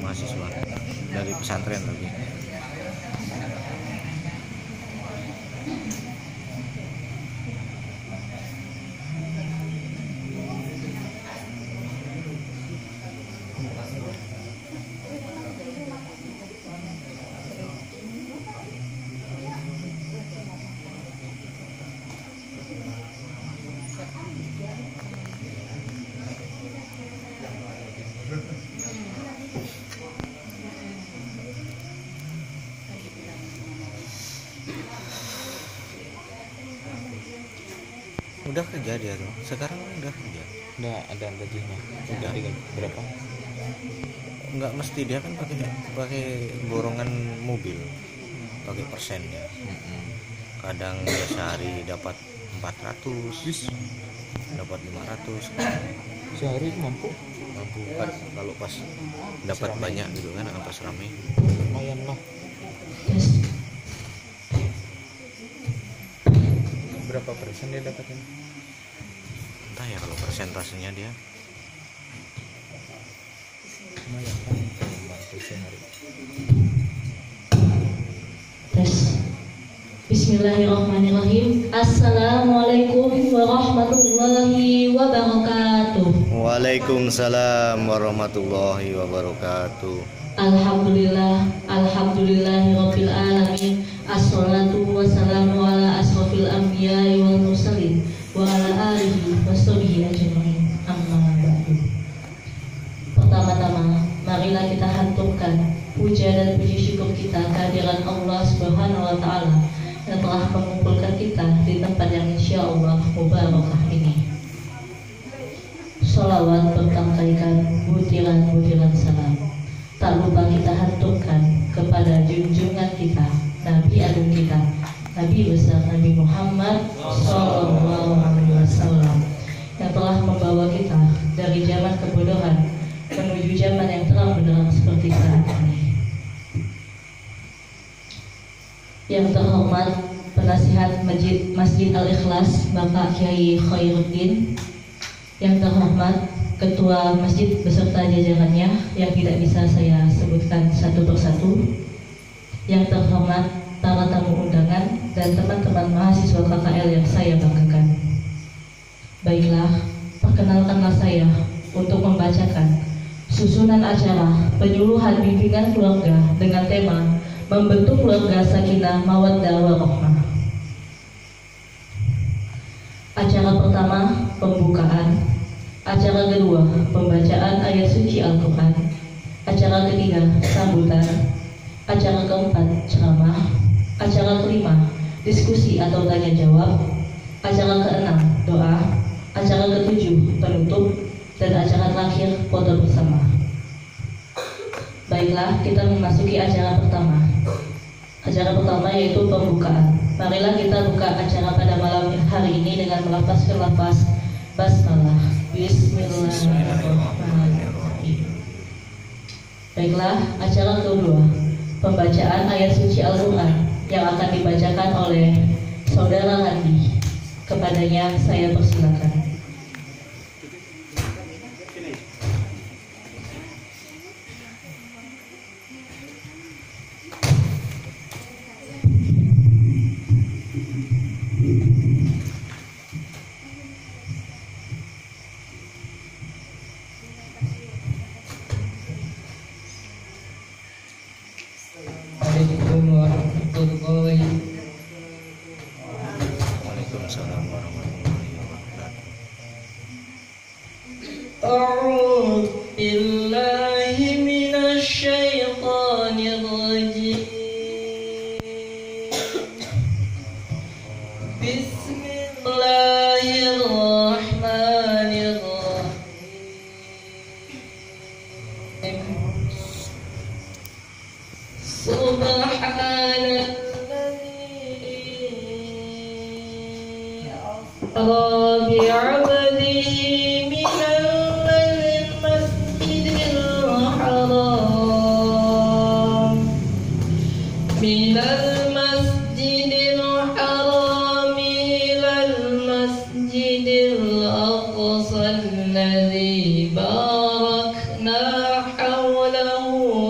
mahasiswa dari pesantren tapi. Udah kerja dia tuh, sekarang udah kerja. Udah ada gajinya. Udah. Berapa? Nggak mesti, dia kan pakai borongan mobil, pakai persen ya. Kadang dia sehari dapat 400, dapat 500. Sehari mampu Kan kalau pas dapat banyak gitu kan, pas rame. lumayan lah. Berapa persen dia dapatin? Entah ya kalau persentasenya dia. Lumayan kan membantu sehari. Tes. Bismillahirrahmanirrahim. Assalamualaikum warahmatullahi wabarakatuh. Waalaikumsalam warahmatullahi wabarakatuh. Alhamdulillahirabbil alamin. Assalatu wassalamu ala asrofil anbiya'i wal mursalin wa ala alihi washabihi ajmain. Amma ba'du. Pertama-tama, marilah kita haturkan puja dan puji syukur kita kehadiran Allah Subhanahu wa taala yang telah mengumpulkan kita di tempat yang insyaallah mubarakah ini. Sholawat bertangkaikan butiran-butiran salam. Tak lupa kita haturkan kepada junjungan kita, Nabi agung kita, Nabi besar Nabi Muhammad Sallallahu Alaihi Wasallam, yang telah membawa kita dari zaman kebodohan menuju zaman yang terang benderang seperti saat ini. Yang terhormat penasihat Masjid Al-Ikhlas Bapak Kiai Khairuddin, yang terhormat Ketua Masjid beserta jajarannya yang tidak bisa saya sebutkan satu persatu, yang terhormat para tamu undangan dan teman-teman mahasiswa KKL yang saya banggakan. Baiklah, perkenalkanlah saya untuk membacakan susunan acara penyuluhan bimbingan keluarga dengan tema membentuk keluarga sakinah mawaddah warahmah. Acara pertama pembukaan. Acara kedua, pembacaan ayat suci Al-Quran. Acara ketiga, sambutan. Acara keempat, ceramah. Acara kelima, diskusi atau tanya jawab. Acara keenam, doa. Acara ketujuh, penutup. Dan acara terakhir, foto bersama. Baiklah, kita memasuki acara pertama. Acara pertama yaitu pembukaan. Marilah kita buka acara pada malam hari ini dengan melafazkan lafaz basmalah. Bismillahirrahmanirrahim. Baiklah, acara kedua, pembacaan ayat suci Al-Quran yang akan dibacakan oleh Saudara Randi. Kepadanya saya persilakan. Waalaikumsalam warahmatullahi wabarakatuh. A'udzu billahi minasy syaithanir rajim. Bismillahirrahmanirrahim. Subhanalladzi asra bi'abdihi minal masjidil haram ilal masjidil aqsa alladzi barakna hawlahu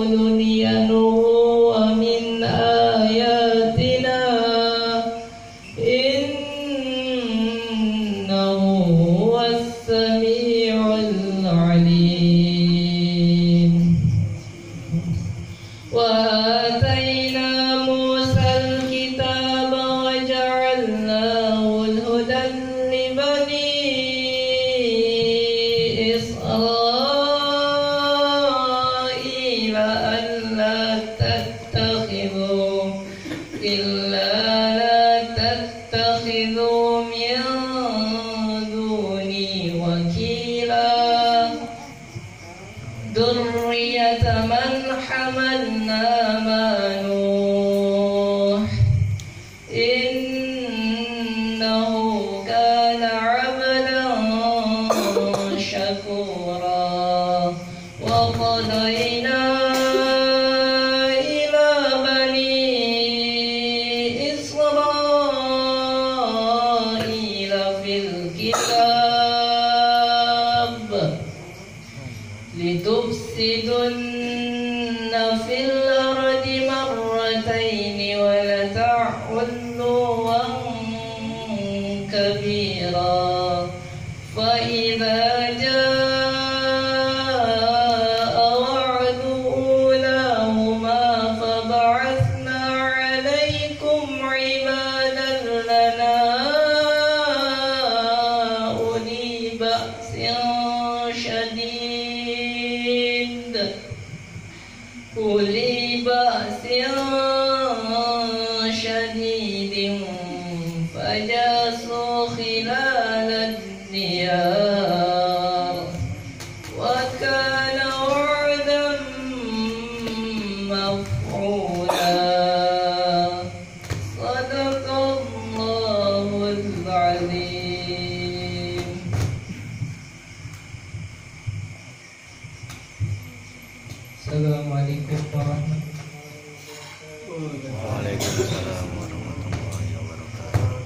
لتفسدن في الأرض مرتين ولتعلوا كبيرا فإذا جاء وعد أولاهما فبعثنا عليكم عبادا لنا أولي بأس شديد فجاسوا خلال الديار وكان وعدا مفعولا صدق الله العظيم. Assalamualaikum warahmatullahi Waalaikumsalam warahmatullahi wabarakatuh.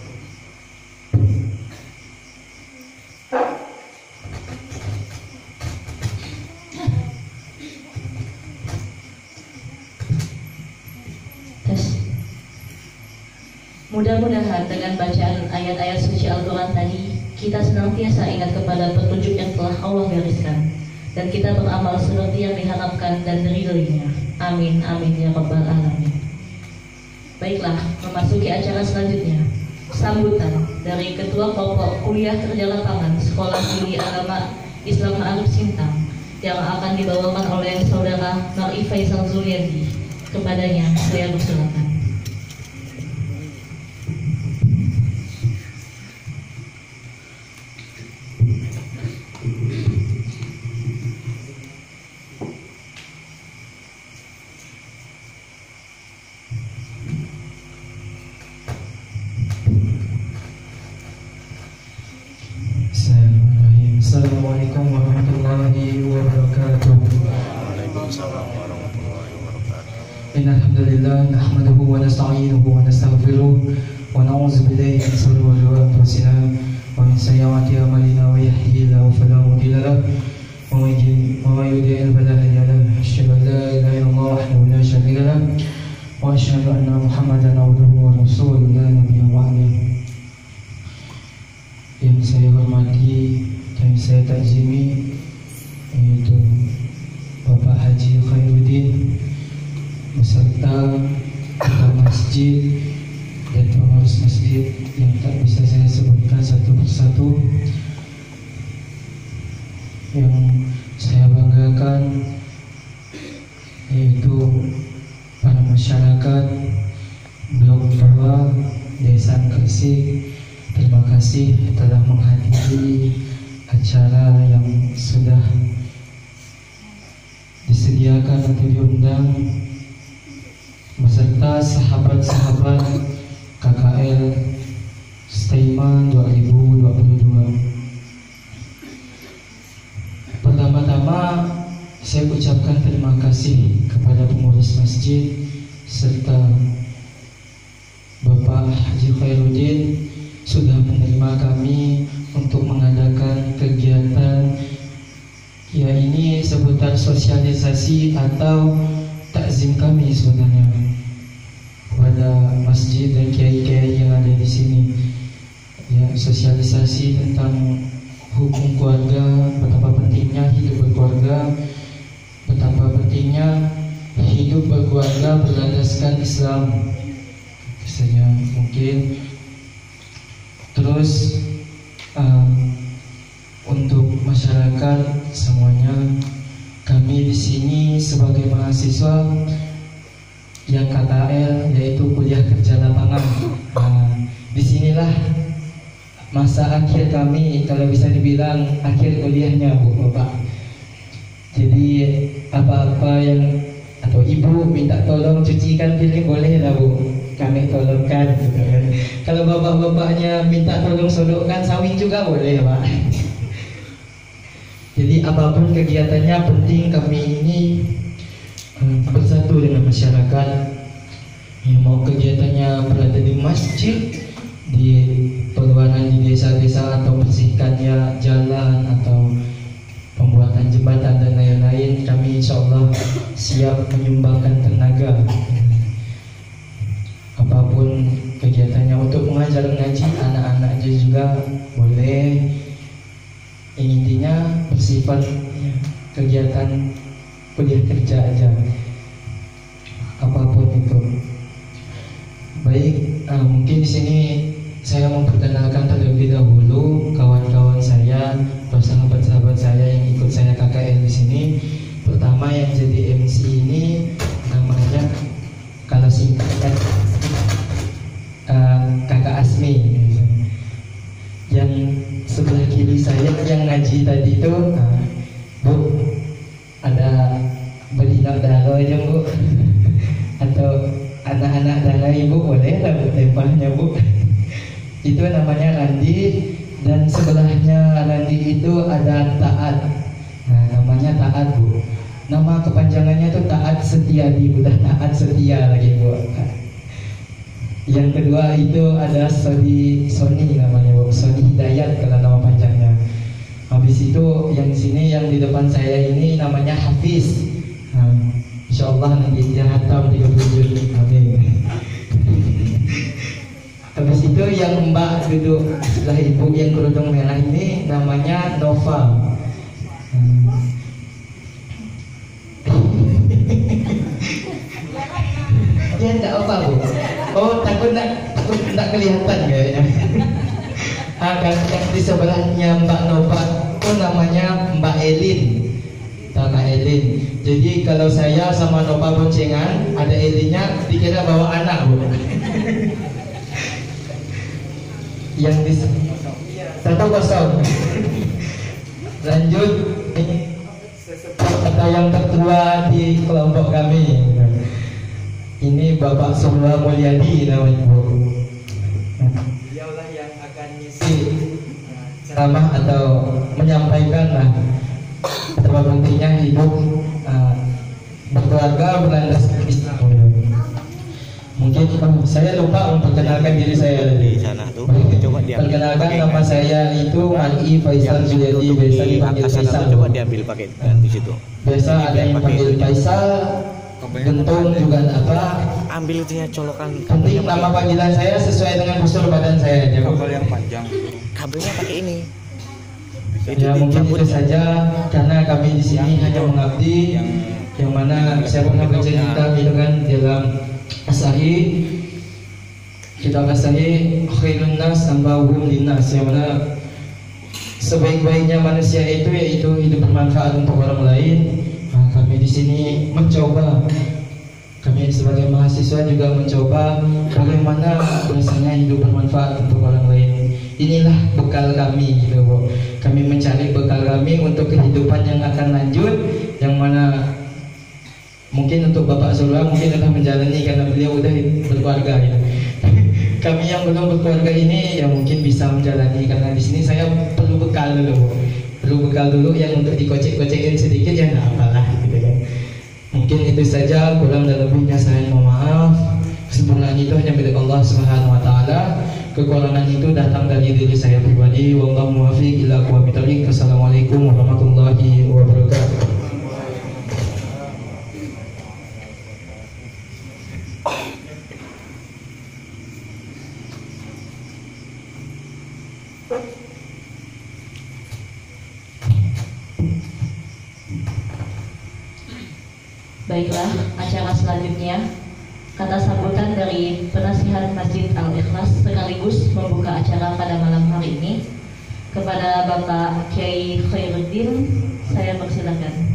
Mudah-mudahan dengan bacaan ayat-ayat suci Al-Quran tadi, kita senantiasa ingat kepada petunjuk yang telah Allah gariskan, dan kita beramal seperti yang diharapkan dan diridhoinya. Amin, amin ya rabbal alamin. Baiklah, memasuki acara selanjutnya, sambutan dari Ketua Pokok Kuliah Kerja Lapangan Sekolah Tinggi Agama Islam Ma'arif Sintang yang akan dibawakan oleh Saudara Mar'i Faisal Zuliadi. Kepadanya saya persilakan. Assalamualaikum warahmatullahi wabarakatuh. Waalaikumsalam warahmatullahi wabarakatuh. Innal hamdalillah nahmaduhu wa nasta'inuhu wa nastaghfiruh wa na'udzu billahi min shururi anfusina wa min sayyiati a'malina wa yahdihillahu fala mudilla lahu wa man yudlil fala hadiya lahu. Asyhadu an la ilaha illallah wahdahu la syarika lahu wa asyhadu anna Muhammadan abduhu wa rasuluhu la nabiyya ba'dahu. Yang saya hormati dan saya takzimi yaitu Bapak Haji Khairuddin beserta ketua masjid dan pengurus masjid yang tak bisa saya sebutkan satu persatu. Yang saya banggakan yaitu para masyarakat Blok Bawah Desa Gresik. Terima kasih telah menghadiri acara yang sudah disediakan atau diundang beserta sahabat-sahabat KKL Staiman 2022. Pertama-tama saya ucapkan terima kasih kepada pengurus masjid serta Bapak Haji Khairuddin sudah menerima kami untuk mengadakan kegiatan ya ini seputar sosialisasi atau takzim kami sebenarnya kepada masjid dan kiai-kiai yang ada di sini. Ya, sosialisasi tentang hukum keluarga, betapa pentingnya hidup berkeluarga, betapa pentingnya hidup berkeluarga berlandaskan Islam. Saja mungkin. Terus untuk masyarakat semuanya, kami di sini sebagai mahasiswa yang KKL yaitu kuliah kerja lapangan. Disinilah masa akhir kami, kalau bisa dibilang akhir kuliahnya Bu Bapak. Jadi apa-apa yang atau ibu minta tolong cucikan piring boleh lah Bu, kami tolongkan gitu kan. Kalau bapak-bapaknya minta tolong sodokkan sawi juga boleh Pak. Jadi apapun kegiatannya penting kami ini bersatu dengan masyarakat. Ya, mau kegiatannya berada di masjid, di perluanan di desa-desa atau bersihkannya jalan atau pembuatan jembatan dan lain-lain, kami insya Allah siap menyumbangkan tenaga apapun kegiatannya. Untuk mengajar ngaji anak-anaknya juga boleh, yang intinya bersifat kegiatan kuliah kerja aja, apapun itu. Baik, mungkin di sini saya memperkenalkan terlebih dahulu kawan-kawan saya atau sahabat-sahabat saya yang ikut saya KKL di sini. Pertama yang jadi MC ini namanya, kalau singkatnya Kakak Asmi. Yang sebelah kiri saya yang ngaji tadi itu, Bu, ada berdinak darah aja Bu, atau anak-anak darah Ibu boleh lah Bu tempahnya Bu. Itu namanya Randi, dan sebelahnya Randi itu ada Taat. Nah, namanya Taat Bu. Nama kepanjangannya itu Taat Setiadi, udah Taat Setia lagi Bu. Yang kedua itu ada Sony namanya Bu, Sony Hidayat kalau nama panjangnya. Habis itu yang sini yang di depan saya ini namanya Hafiz. Nah, insya Allah nanti dia hatam 37. Amin. Habis itu yang Mbak duduk sebelah Ibu yang kerudung merah ini namanya Nova. Dia enggak apa Bu. Oh, takut enggak kelihatan kayaknya. Yang di sebelahnya Mbak Nova itu namanya Mbak Elin. Mbak Elin. Jadi kalau saya sama Nova boncengan, ada Elinnya dikira bawa anak Bu. Yang di satu kosong. Lanjut, ini kata yang tertua di kelompok kami. Ini Bapak Sumla Mulyadi namanya Bu. Dialah yang akan ngisi ceramah atau menyampaikan lah betapa pentingnya hidup berkeluarga berlandaskan Islam. Mungkin saya lupa memperkenalkan diri saya Di sana tuh. Coba diambil. Perkenalkan nama saya itu Mali Faisal Mulyadi, biasa dipanggil Faisal. Coba diambil pakai di situ. Biasa ada yang panggil Faisal, Gentung juga apa. Ambil itu ya colokan. Penting nama panggilan saya sesuai dengan postur badan saya aja. Kabel yang panjang. Kabelnya pakai ini. Ya mungkin itu saja, karena kami di sini hanya mengabdi yang mana saya pernah bercerita gitu kan dalam Asahi, kitab Asahi, khairun nas ambahum linnas, yang mana sebaik-baiknya manusia itu yaitu hidup bermanfaat untuk orang lain. Nah, kami di sini mencoba, kami sebagai mahasiswa juga mencoba bagaimana rasanya hidup bermanfaat untuk orang lain. Inilah bekal kami gitu Bu. Kami mencari bekal kami untuk kehidupan yang akan lanjut, yang mana mungkin untuk Bapak Surya mungkin telah menjalani karena beliau udah berkeluarga gitu. Kami yang belum berkeluarga ini ya mungkin bisa menjalani, karena di sini saya perlu bekal dulu Bu. Perlu bekal dulu yang untuk dikocek-kocekin sedikit ya nggak apalah gitu kan. Mungkin itu saja, kurang dan lebihnya saya mohon maaf. Kesempurnaan itu hanya milik Allah Subhanahu wa taala. Kekurangan itu datang dari diri saya pribadi. Wallahu muwaffiq ila aqwamit thoriq. Assalamualaikum warahmatullahi wabarakatuh. Baiklah, acara selanjutnya kata sambutan dari penasihat Masjid Al-Ikhlas sekaligus membuka acara pada malam hari ini kepada Bapak Kiai Khairuddin, saya persilakan.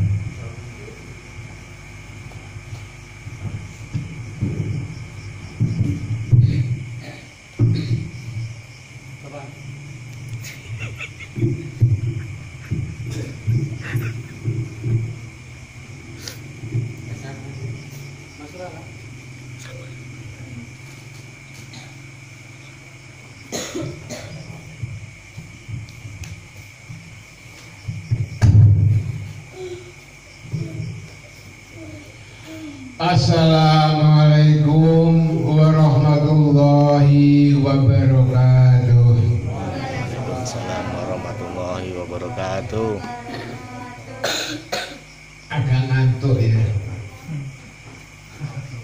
Assalamualaikum warahmatullahi wabarakatuh. Waalaikumsalam warahmatullahi wabarakatuh.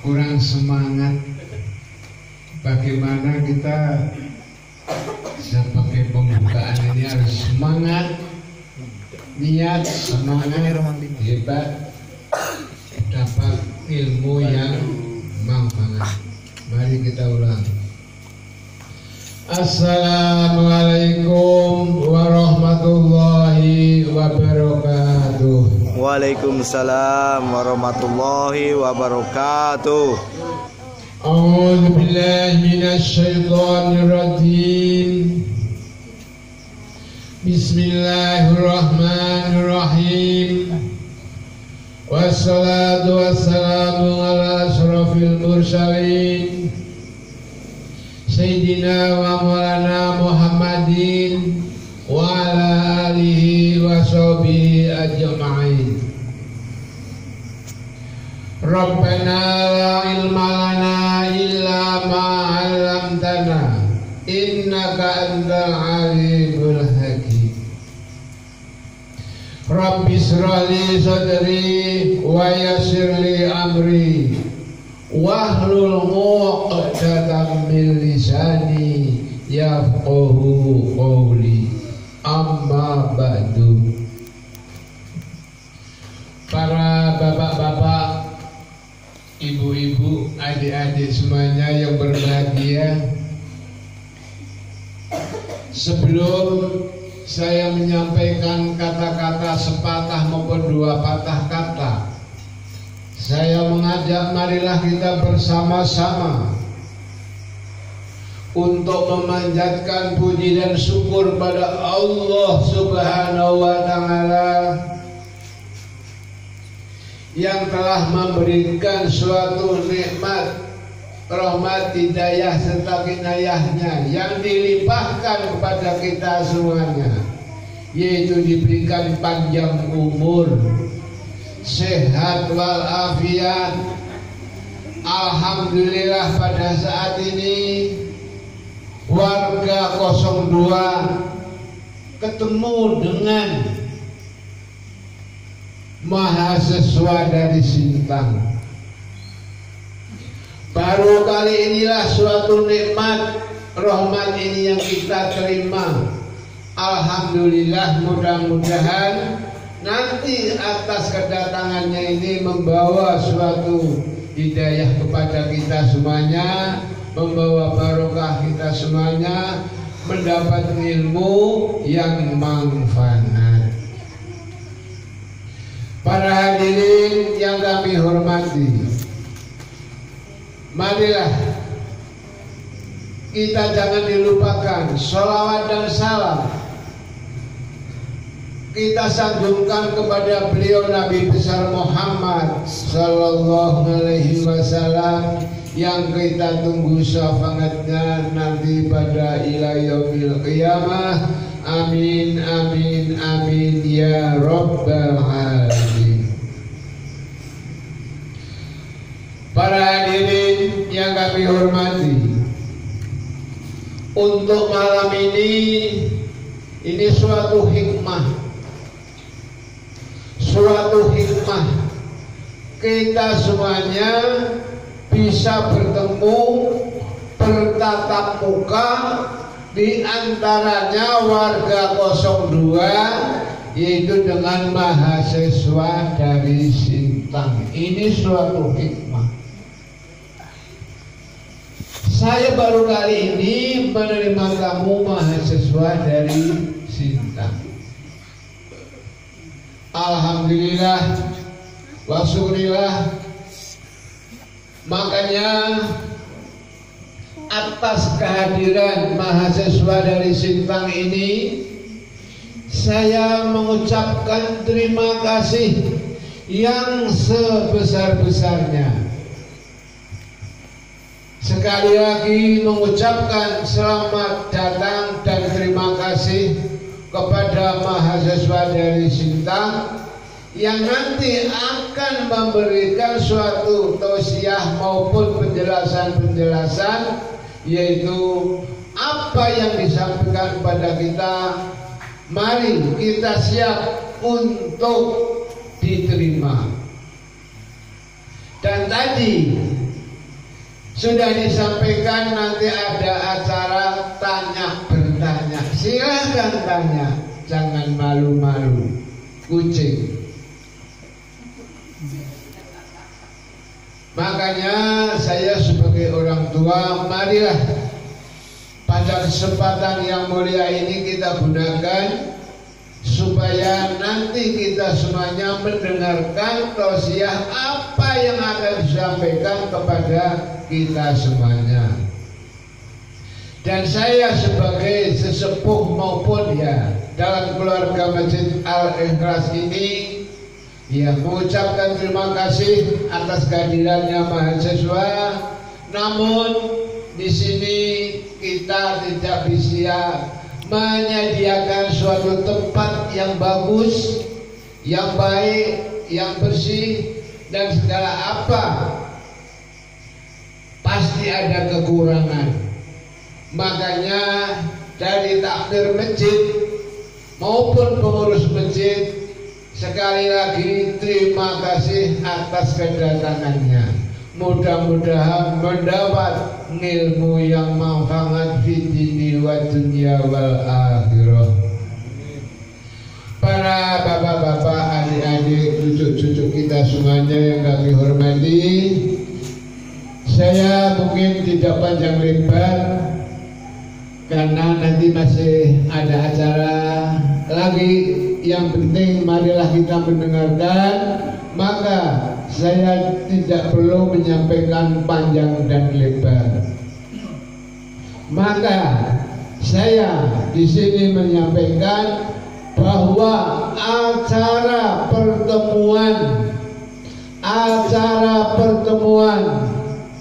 kurang semangat. Bagaimana kita sebagai pembukaan ini harus semangat, niat, semangat, hebat, dapat ilmu yang manfaat. Mari kita ulang. Assalamualaikum warahmatullahi wabarakatuh. Waalaikumsalam warahmatullahi wabarakatuh. A'udzu billahi minasy syaithanir rajim. Bismillahirrahmanirrahim. Wassalatu wassalamu ala asrofil mursalin Sayyidina wa maulana Muhammadin wa ala alihi wa sahbihi ajma'in. Rabbana la ilma lana illa ma 'allamtana innaka antal alimul hakim. Rabbi shrah li sadri wa yassir li amri wahlul 'uqdatam min lisani yafqahu qawli. Amma ba'du. Para bapak-bapak, ibu-ibu, adik-adik semuanya yang berbahagia, sebelum saya menyampaikan kata-kata sepatah maupun dua patah kata, saya mengajak marilah kita bersama-sama untuk memanjatkan puji dan syukur pada Allah Subhanahu wa Ta'ala yang telah memberikan suatu nikmat, rahmat, hidayah serta inayahnya yang dilimpahkan kepada kita semuanya, yaitu diberikan panjang umur, sehat walafiat. Alhamdulillah pada saat ini warga 02 ketemu dengan mahasiswa dari Sintang. Baru kali inilah suatu nikmat rahmat ini yang kita terima. Alhamdulillah, mudah-mudahan nanti atas kedatangannya ini membawa suatu hidayah kepada kita semuanya, membawa barokah kita semuanya, mendapat ilmu yang manfaat. Para hadirin yang kami hormati, marilah kita jangan dilupakan sholawat dan salam kita sanjungkan kepada beliau Nabi besar Muhammad Sallallahu Alaihi Wasallam yang kita tunggu syafaatnya nanti pada ila yaumil qiyamah. Amin amin amin ya rabbal alamin. Para hadirin yang kami hormati, untuk malam ini suatu hikmah kita semuanya bisa bertemu, bertatap muka, di antaranya warga 02 yaitu dengan mahasiswa dari Sintang. Ini suatu hikmah. Saya baru kali ini menerima tamu mahasiswa dari Sintang. Alhamdulillah wa syukurillah. Makanya atas kehadiran mahasiswa dari Sintang ini, saya mengucapkan terima kasih yang sebesar-besarnya. Sekali lagi mengucapkan selamat datang dan terima kasih kepada mahasiswa dari Sintang yang nanti akan memberikan suatu tausiah maupun penjelasan-penjelasan, yaitu apa yang disampaikan kepada kita. Mari kita siap untuk diterima. Dan tadi Sudah disampaikan, nanti ada acara tanya bertanya. Silakan tanya, jangan malu-malu. Kucing. Makanya saya sebagai orang tua, marilah pada kesempatan yang mulia ini kita gunakan supaya nanti kita semuanya mendengarkan tausiah apa yang akan disampaikan kepada kita semuanya. Dan saya sebagai sesepuh maupun ya dalam keluarga Masjid Al-Ikhlas ini ya mengucapkan terima kasih atas kehadirannya mahasiswa. Namun di sini kita tidak bisa menyediakan suatu tempat yang bagus, yang baik, yang bersih, dan segala apa pasti ada kekurangan. Makanya dari takmir masjid maupun pengurus masjid sekali lagi terima kasih atas kedatangannya. Mudah-mudahan mendapat ilmu yang manfaat fi dini wa dunya wal akhirah. Para bapak-bapak, adik-adik, cucu-cucu kita semuanya yang kami hormati, saya mungkin tidak panjang lebar karena nanti masih ada acara lagi. Yang penting marilah kita mendengarkan. Maka saya tidak perlu menyampaikan panjang dan lebar. Maka saya di sini menyampaikan bahwa acara pertemuan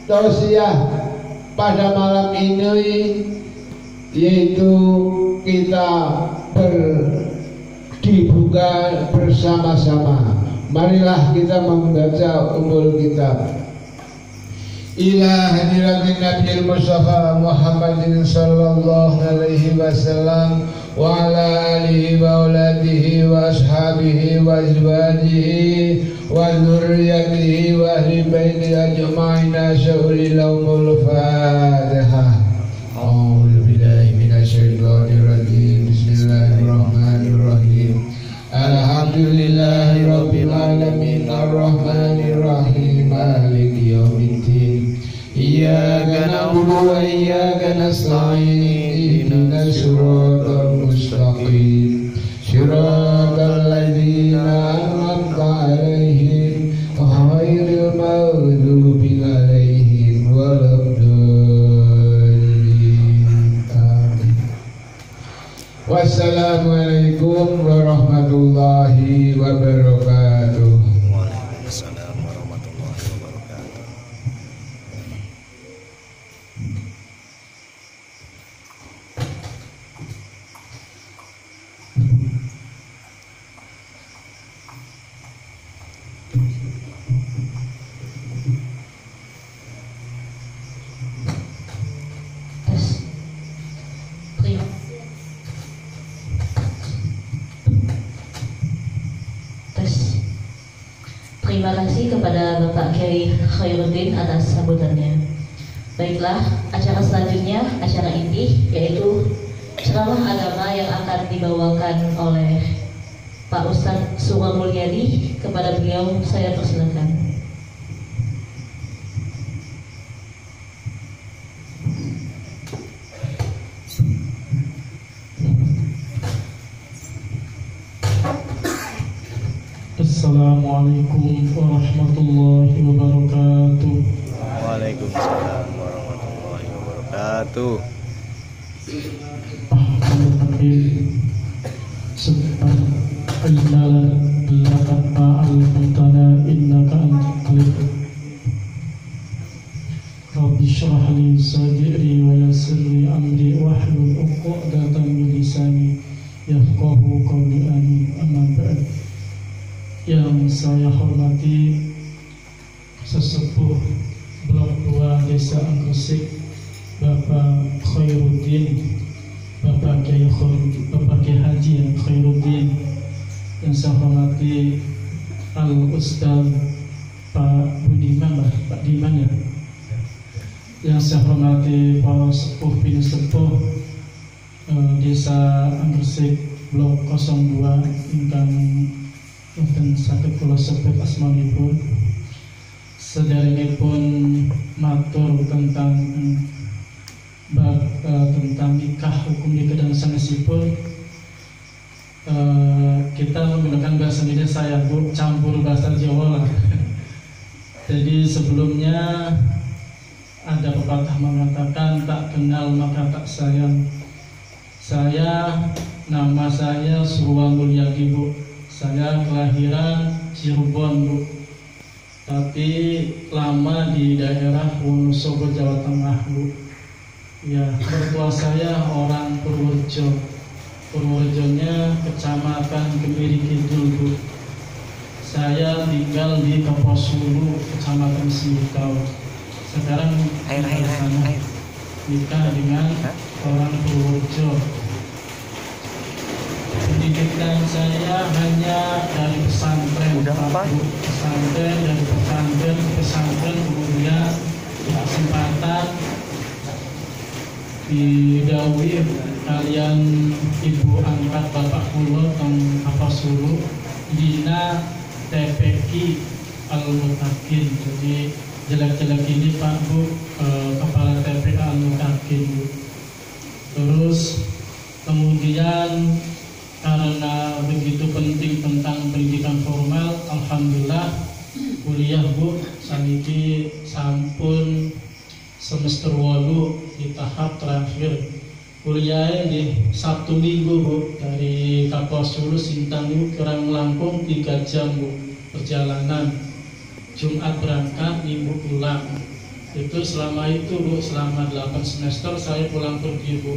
tausiah pada malam ini yaitu kita dibuka bersama-sama. Marilah kita membaca umul kitab. Ila hadiratin Nabi Mustafa Muhammadin sallallahu alaihi wasallam wa ala alihi wa auladihi wa ashabihi wa azwajihi wa dzurriyyatihi wa ahli baiti ajma'in sya'uli lahumul Fatihah. A'udzu billahi minasyaitonir rajim. Bismillahirrahmanirrahim. Alhamdulillahi rabbil alamin arrahmanir rahim maliki yaumiddin. Iyyaka na'budu wa iyyaka nasta'in. Ihdinas siratal mustaqim. Siratal ladzina an'amta 'alaihim ghairil maghdubi 'alaihim waladdallin. Wassalamualaikum warahmatullahi wabarakatuh. Waalaikumsalam warahmatullahi wabarakatuh. Terima kasih kepada Bapak Kiai Khairuddin atas sambutannya. Baiklah, acara selanjutnya, acara inti, yaitu ceramah agama yang akan dibawakan oleh Pak Ustadz Suwa Mulyadi. Kepada beliau saya persilakan. Assalamualaikum warahmatullahi wabarakatuh. Waalaikumsalam warahmatullahi wabarakatuh. Rabbi shrah li sadri wa yassir li amri wahlul 'uqdatam min lisani yafqahu qawli. Amin. Amma ba'd. Yang saya hormati sesepuh Blok 2 Desa Angkresik, Bapak Khairuddin, Bapak Kiai Haji Khairuddin. Yang saya hormati Al Ustaz Pak Budiman, Pak Diman ya, yang saya hormati para sepuh bini sepuh Desa Anggersik Blok 02 ingkang wonten saged kula sebut asmanipun. Sederengipun matur tentang tentang nikah, hukum nikah dan sanesipun. Kita menggunakan bahasa Indonesia ya Bu, campur bahasa Jawa lah. Jadi sebelumnya ada pepatah mengatakan tak kenal maka tak sayang. Nama saya Surwan Mulyadi Bu. Saya kelahiran Cirebon Bu, tapi lama di daerah Wonosobo Jawa Tengah Bu. Ya, mertua saya orang Purworejo. Purworejonya Kecamatan Kemiri Kidul Bu. Saya tinggal di Kaposulu, Kecamatan Simitau. Sekarang Air. nikah dengan orang Purworejo. Pendidikan saya hanya dari pesantren. Udah apa? Pesantren, dari pesantren ke pesantren, kemudian kesempatan didhawuhi kalian ibu angkat bapak kula teng Kaposulu dina TPQ Al-Mutakin. Jadi jelek-jelek ini Pak Bu, kepala TPA Al-Mutakin Bu. Terus kemudian karena begitu penting tentang pendidikan formal, alhamdulillah kuliah Bu saniki sampun semester 8 di tahap terakhir. Kuliah di Sabtu Minggu Bu, dari Kaposulu Sintang Bu kurang Lampung 3 jam Bu perjalanan. Jumat berangkat, Minggu pulang. Itu selama itu Bu, selama 8 semester saya pulang pergi Bu.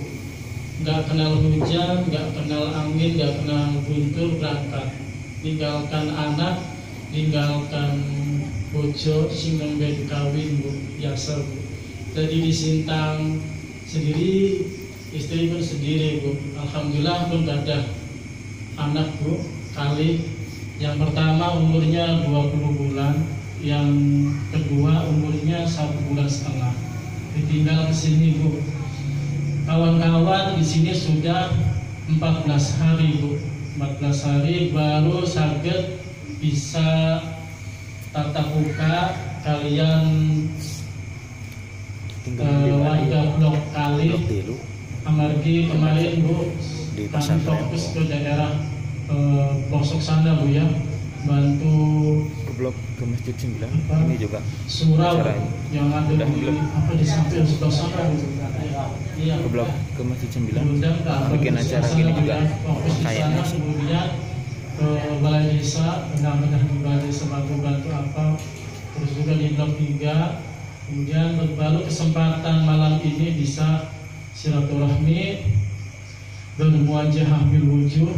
Nggak kenal hujan, nggak kenal angin, nggak kenal guntur, berangkat. Tinggalkan anak, tinggalkan bojo, sing nembe kawin Bu, biasa Bu. Jadi di Sintang sendiri, istri pun sendiri Bu. Alhamdulillah pun ada anak Bu, kali. Yang pertama umurnya 20 bulan, yang kedua umurnya 1,5 bulan. Ditinggal ke sini Bu. Kawan-kawan di sini sudah 14 hari Bu. 14 hari baru saged bisa tatap muka kalian warga blok kali. Amargi kemarin Bu kami fokus ke daerah pelosok sana Bu ya, bantu ke blok ke Masjid 9 ini juga surau caranya. yang ada di samping sebelah sana Bu. Iya, Ke blok ke Masjid 9 bikin acara gini juga kayaknya sih. Kemudian ke balai desa, benar-benar di balai desa bantu apa, terus juga di blok 3. Kemudian baru kesempatan malam ini bisa silaturahmi bermuajahah bil wujuh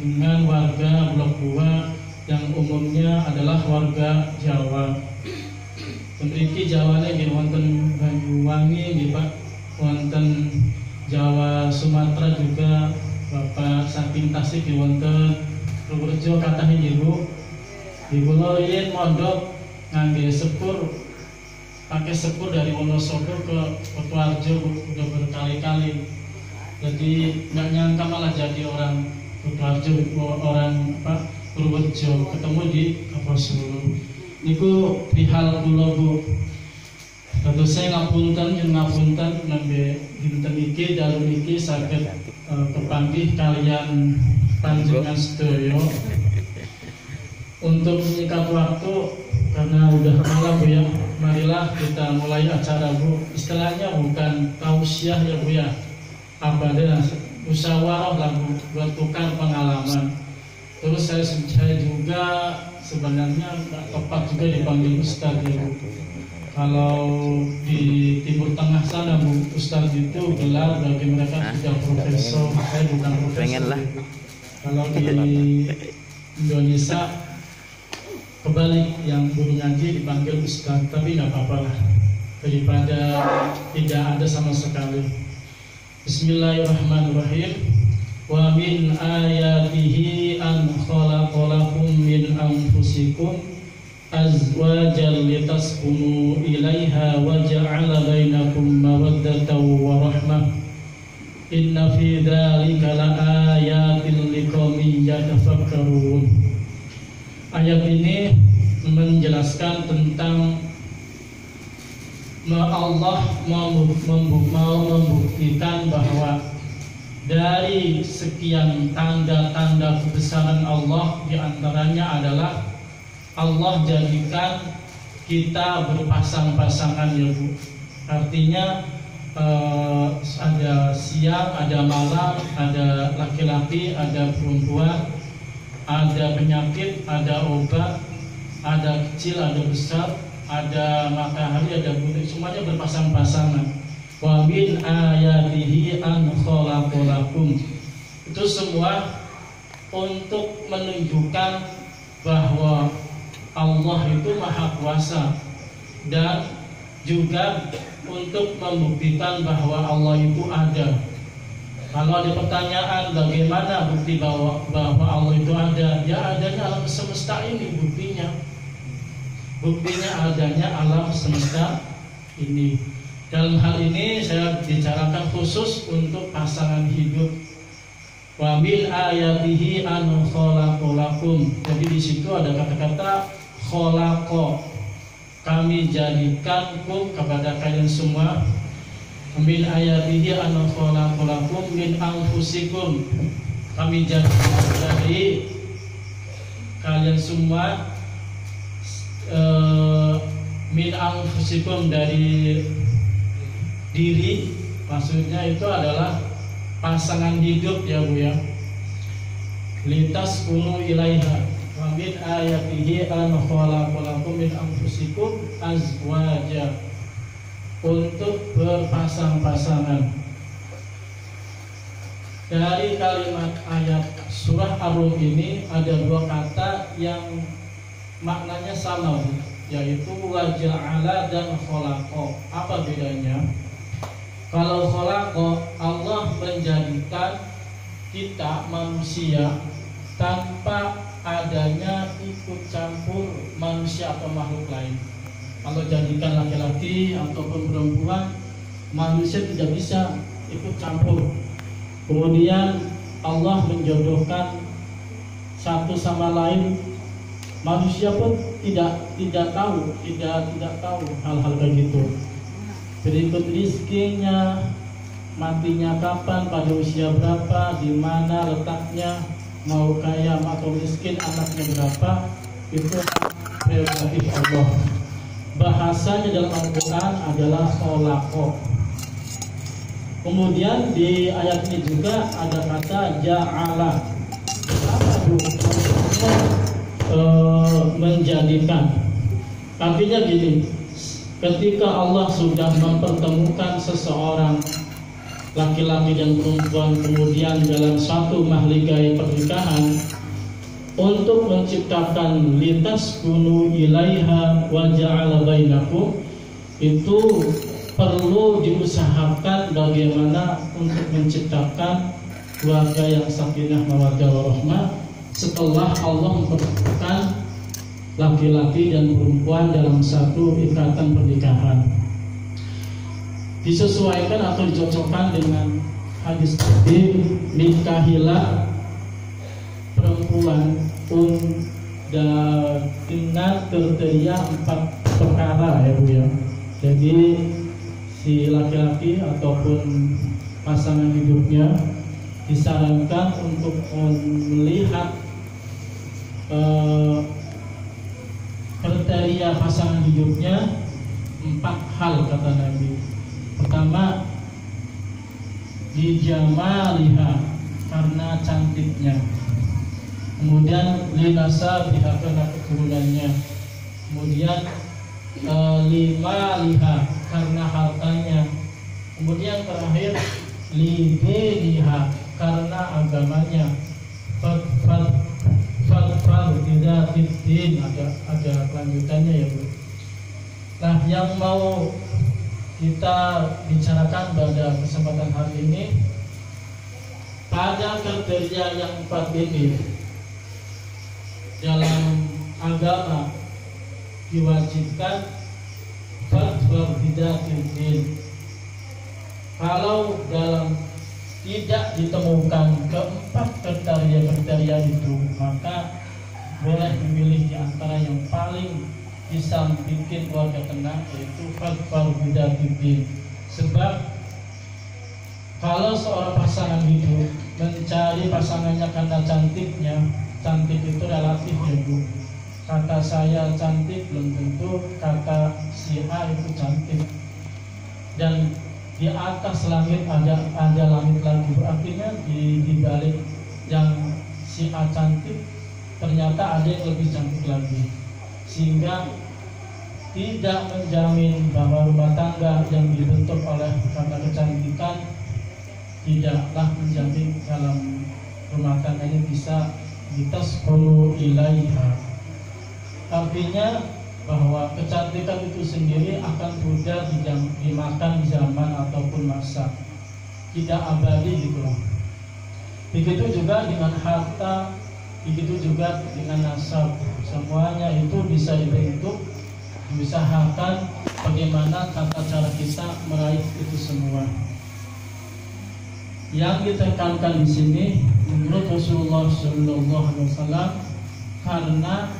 dengan warga blok 2 yang umumnya adalah warga Jawa. Memiliki Jawane nggih wonten Banyuwangi nggih Pak, wonten Jawa Sumatera juga Bapak saking Tasik nggih wonten Purworejo kathah nggih Bu. Di kula yen mondok ngangge sepur, pakai sepur dari Wonosobo ke Kutoarjo udah berkali-kali. Jadi nggak nyangka malah jadi orang Kutoarjo, orang Purworejo, ketemu di Kaposulu. Niku perihal kula Bu. Tentu saya ngapunten nembe dinten iki dalu iki saged kepanggih kalian panjenengan sedaya untuk menyikat waktu karena udah malam Bu ya. Marilah kita mulai acara Bu. Istilahnya bukan tausiah ya Bu ya, apa deh, musyawarah lah Bu, buat tukar pengalaman. Terus saya juga sebenarnya nggak tepat juga dipanggil Ustadz ya Bu. Kalau di Timur Tengah sana Bu, Ustadz itu gelar bagi mereka sudah profesor. Saya bukan profesor. Pengen lah. Kalau di Indonesia kebalik, yang guru ngaji dipanggil Ustaz, tapi nggak apa-apa lah daripada tidak ada sama sekali. Bismillahirrahmanirrahim. Wa min ayatihi an khalaqalakum min anfusikum azwajan litaskunu ilaiha wa ja'ala bainakum mawaddatan wa rahmah. Inna fi dzalika laayatin liqaumin yatafakkarun. Ayat ini menjelaskan tentang Allah mau membuktikan bahwa dari sekian tanda-tanda kebesaran Allah, diantaranya adalah Allah jadikan kita berpasang-pasangan, ya Bu. Artinya ada siang, ada malam, ada laki-laki, ada perempuan, ada penyakit, ada obat, ada kecil, ada besar, ada matahari, ada bumi, semuanya berpasang-pasangan. Wa min ayatihi an khalaqalakum. Itu semua untuk menunjukkan bahwa Allah itu Maha Kuasa, dan juga untuk membuktikan bahwa Allah itu ada. Kalau ada pertanyaan bagaimana bukti bahwa Allah itu ada, ya adanya alam semesta ini buktinya. Buktinya adanya alam semesta ini. Dalam hal ini saya bicarakan khusus untuk pasangan hidup. Wa min ayatihi an khalaqalakum. Jadi di situ ada kata-kata khalaqa. Kami jadikan kum kepada kalian semua. Min ayatihi an khalaqalakum min anfusikum. Kami jadikan dari kalian semua min anfusikum, dari diri, maksudnya itu adalah pasangan hidup, ya Bu ya. Lintas kunu ilaiha. Wa min ayatihi an khalaqalakum min anfusikum azwaja, untuk berpasang-pasangan. Dari kalimat ayat surah Ar-Rum ini ada dua kata yang maknanya sama, Bu, yaitu waja'ala dan khalaqa. Apa bedanya? Kalau khalaqa, Allah menjadikan kita manusia tanpa adanya ikut campur manusia atau makhluk lain. Kalau jadikan laki-laki ataupun perempuan, manusia tidak bisa ikut campur. Kemudian Allah menjodohkan satu sama lain. Manusia pun tidak tahu hal-hal kayak gitu. Berikut rizkinya, matinya kapan, pada usia berapa, di mana letaknya, mau kaya atau miskin, anaknya berapa, itu prerogatif Allah. Bahasanya dalam Al-Quran adalah khalaqa. Kemudian di ayat ini juga ada kata ja'ala. Apa itu? Menjadikan. Artinya gini, ketika Allah sudah mempertemukan seseorang, laki-laki dan perempuan, kemudian dalam satu mahligai pernikahan, untuk menciptakan lintas kunu ilaiha wa ja'ala bainakum, itu perlu diusahakan bagaimana untuk menciptakan keluarga yang sakinah mawaddah warahmah setelah Allah mempertemukan laki-laki dan perempuan dalam satu ikatan pernikahan. Disesuaikan atau dicocokkan dengan hadis tadi, nikahilah perempuan dengan kriteria 4 perkara, ya Bu ya. Jadi si laki-laki ataupun pasangan hidupnya disarankan untuk melihat kriteria pasangan hidupnya 4 hal, kata Nabi. Pertama, dijamaliha, karena cantiknya. Kemudian linasa biha, karena keturunannya. Kemudian lima liha, karena hartanya. Kemudian terakhir lidiniha, karena agamanya. Tidak fitin, ada kelanjutannya, ya Bu. Nah, yang mau kita bicarakan pada kesempatan hari ini, pada kriteria yang 4 ini dalam agama diwajibkan fatwa bidatin din, Kalau dalam tidak ditemukan keempat kriteria itu, maka boleh memilih di antara yang paling bisa bikin keluarga tenang, yaitu fadfar bidatidin. Sebab kalau seorang pasangan hidup mencari pasangannya karena cantiknya, cantik itu relatif ya Bu. Kata saya cantik belum tentu kata si A itu cantik. Dan di atas langit ada langit lagi. Artinya di balik yang si A cantik ternyata ada yang lebih cantik lagi. Sehingga tidak menjamin bahwa rumah tangga yang dibentuk oleh kata kecantikan tidaklah menjamin dalam rumah tangga ini bisa ditasqulu ilaiha. Artinya bahwa kecantikan itu sendiri akan mudah dimakan zaman ataupun masa, tidak abadi gitu loh. Begitu juga dengan harta, begitu juga dengan nasab, semuanya itu bisa dibentuk, diusahakan bagaimana tata cara kita meraih itu semua. Yang ditekankan di sini menurut Rasulullah SAW, karena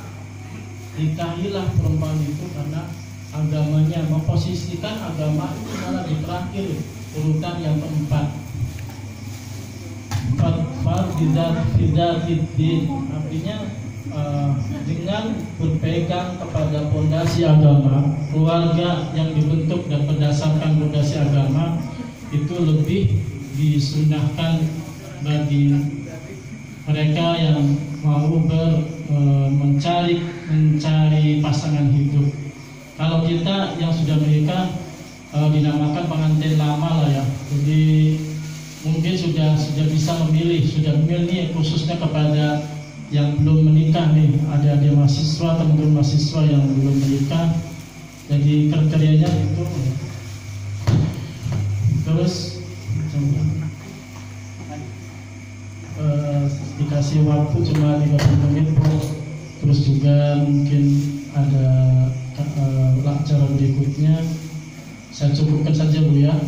nikahilah perempuan itu karena agamanya, memposisikan agama itu malah di terakhir urutan yang keempat. Fadfar bidatidin, artinya dengan berpegang kepada fondasi agama, keluarga yang dibentuk dan berdasarkan fondasi agama itu lebih disunahkan bagi mereka yang mau mencari pasangan hidup. Kalau kita yang sudah menikah dinamakan pengantin lama lah ya. Jadi mungkin sudah bisa memilih, khususnya kepada yang belum menikah nih, ada mahasiswa, teman-teman mahasiswa yang belum menikah. Jadi kriterianya itu. Terus dikasih waktu cuma 30 menit Bu. Terus juga mungkin ada acara berikutnya, saya cukupkan saja Bu ya.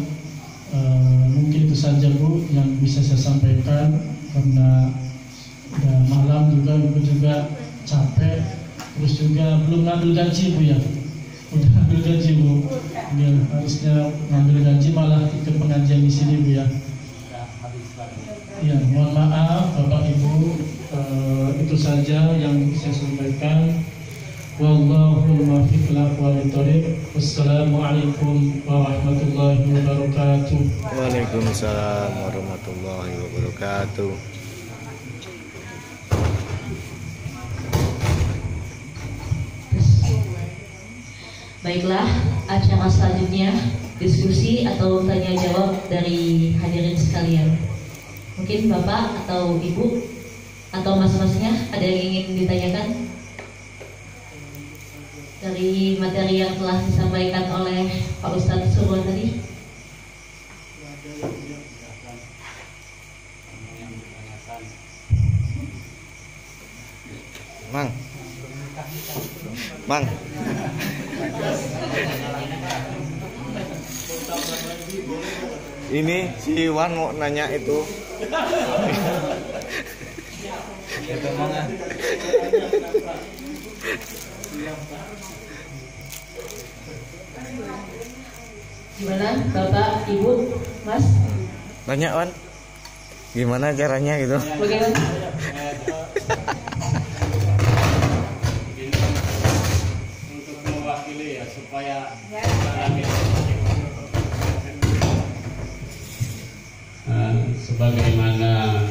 Mungkin itu saja Bu yang bisa saya sampaikan, karena udah malam juga, Ibu juga capek. Terus juga belum ngambil gaji Bu ya. Udah ngambil gaji Bu, ya, harusnya ngambil gaji malah ikut pengajian di sini Bu ya. Ya, mohon maaf Bapak Ibu, itu saja yang saya sampaikan. Wallahul muwaffiq ila aqwamit thoriq. Wassalamualaikum warahmatullahi wabarakatuh. Waalaikumsalam warahmatullahi wabarakatuh. Baiklah, acara selanjutnya diskusi atau tanya jawab dari hadirin sekalian. Mungkin Bapak atau Ibu atau mas-masnya ada yang ingin ditanyakan dari materi yang telah disampaikan oleh Pak Ustadz Surwan tadi? Mang. Ini si Iwan mau nanya itu. Gimana Bapak, Ibu, Mas? Nanya Wan, gimana caranya gitu? Bagaimana? Untuk mewakili ya, supaya sebagaimana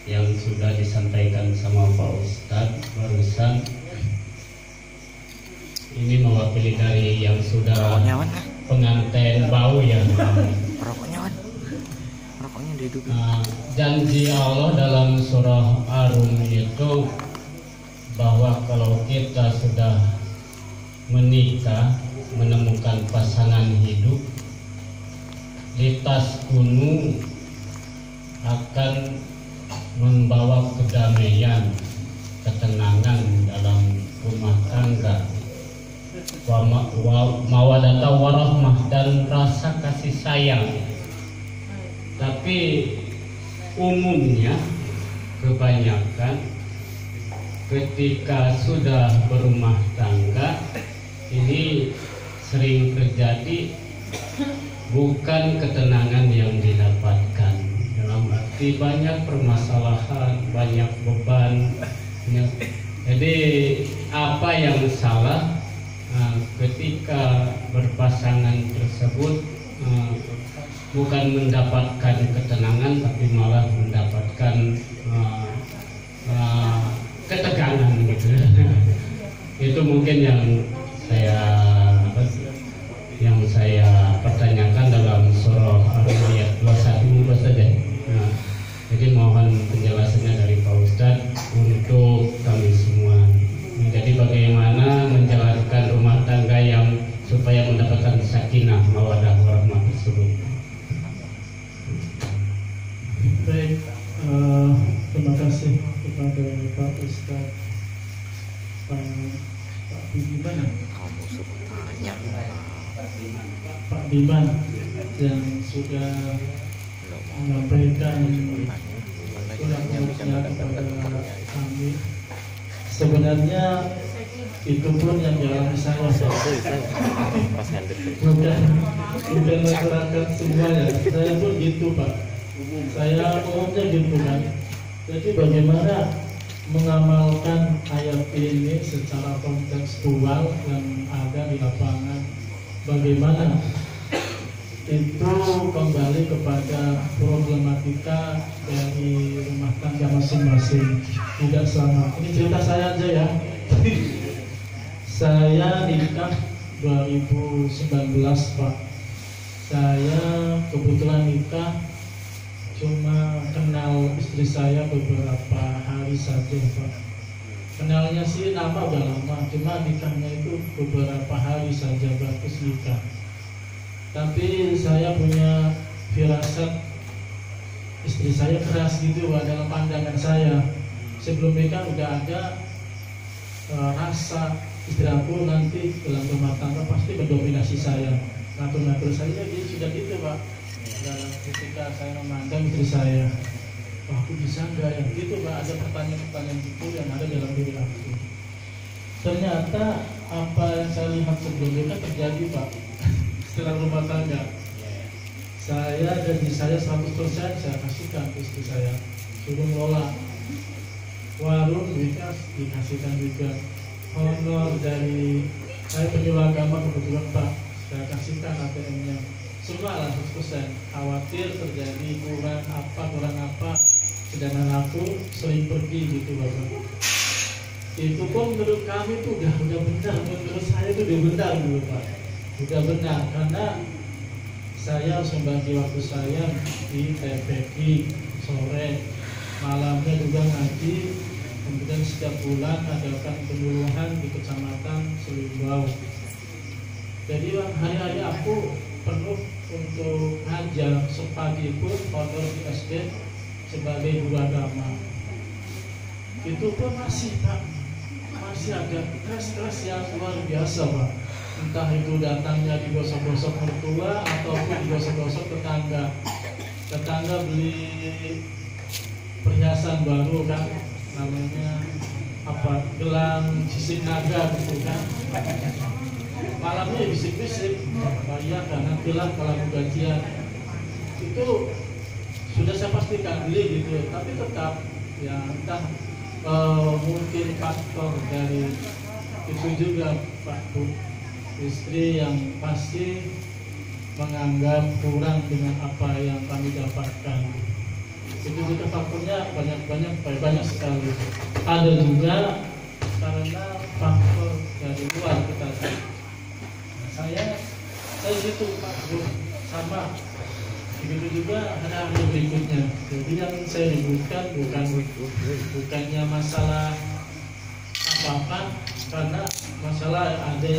yang sudah disampaikan sama Pak Ustadz barusan, ini mewakili dari yang sudah pengantin bau ya. Rokoknya Wan, rokoknya duduk. Janji Allah dalam surah Ar-Rum itu bahwa kalau kita sudah menikah, menemukan pasangan hidup, litas gunung akan membawa kedamaian, ketenangan dalam rumah tangga, mawaddah warahmah, dan rasa kasih sayang Tapi umumnya kebanyakan ketika sudah berumah tangga ini sering terjadi bukan ketenangan yang didapatkan, dalam arti banyak permasalahan, banyak beban. Jadi apa yang salah ketika berpasangan tersebut bukan mendapatkan ketenangan tapi malah mendapatkan ketegangan gitu. Itu mungkin yang saya pertanyakan dalam surah Al-Anbiya 21 saja. Jadi mohon penjelasannya dari Pak Ustadz untuk kami semua. Jadi bagaimana menjalankan rumah tangga yang supaya mendapatkan sakinah, mawaddah, warahmah tersebut. Baik, terima kasih kepada Pak Ustadz Pak Biman, Kamu suruh tanya. Pak Biman yang sudah menyampaikan surat-suratnya kepada kami. Sebenarnya itu pun yang dialami saya, bukan masyarakat semuanya. Saya pun gitu Pak, saya umumnya gitu kan. Jadi bagaimana mengamalkan ayat ini secara kontekstual yang ada di lapangan, bagaimana itu kembali kepada problematika dari rumah tangga masing-masing. Tidak sama. Ini cerita saya aja ya. Saya nikah 2019 Pak. Saya kebetulan nikah cuma kenal istri saya beberapa hari saja Pak. Kenalnya sih nama udah lama, cuma nikahnya itu beberapa hari saja bagus nikah. Tapi saya punya firasat istri saya keras gitu Pak, dalam pandangan saya. Sebelum nikah udah ada rasa istri aku nanti dalam rumah tangga pasti mendominasi saya, ngatur-ngatur saya. Jadi sudah gitu Pak. Dalam ketika saya memandang istri saya, wah aku bisa enggak ya gitu Pak, ada pertanyaan-pertanyaan gitu yang ada dalam diri aku. Ternyata apa yang saya lihat sebelumnya terjadi Pak. Setelah rumah tangga saya, gaji saya 100% saya kasihkan ke istri saya, suruh ngelola warung dikasihkan juga, honor dari saya penyuluh agama kebetulan Pak saya kasihkan ATM-nya semua lah 100%. Khawatir terjadi kurang apa, sedangkan aku sering pergi gitu Bapak. Itu pun menurut kami tuh udah benar, menurut saya itu udah benar dulu Pak, udah benar, karena saya harus membagi waktu saya di TPQ sore, malamnya juga ngaji, kemudian setiap bulan adakan penyuluhan di kecamatan Selimbau. Jadi hari-hari aku penuh untuk ngajar, sepagi pun honor di SD sebagai guru agama. Itu pun masih Pak, masih agak keras yang luar biasa Pak. Entah itu datangnya digosok-gosok mertua ataupun digosok-gosok tetangga. Tetangga beli perhiasan baru kan, namanya apa, gelang sisik naga gitu kan. Malamnya bisik-bisik, bayar kan nantilah kalau gajian. Itu sudah saya pastikan beli gitu, tapi tetap ya entah mungkin faktor dari itu juga Pak Bu, istri yang pasti menganggap kurang dengan apa yang kami dapatkan. Itu juga faktornya banyak sekali. Ada juga karena faktor dari luar kita. Saya gitu Pak Bu, sama. Begitu juga hari berikutnya. Jadi yang saya ributkan bukannya masalah apa-apa, karena masalah ada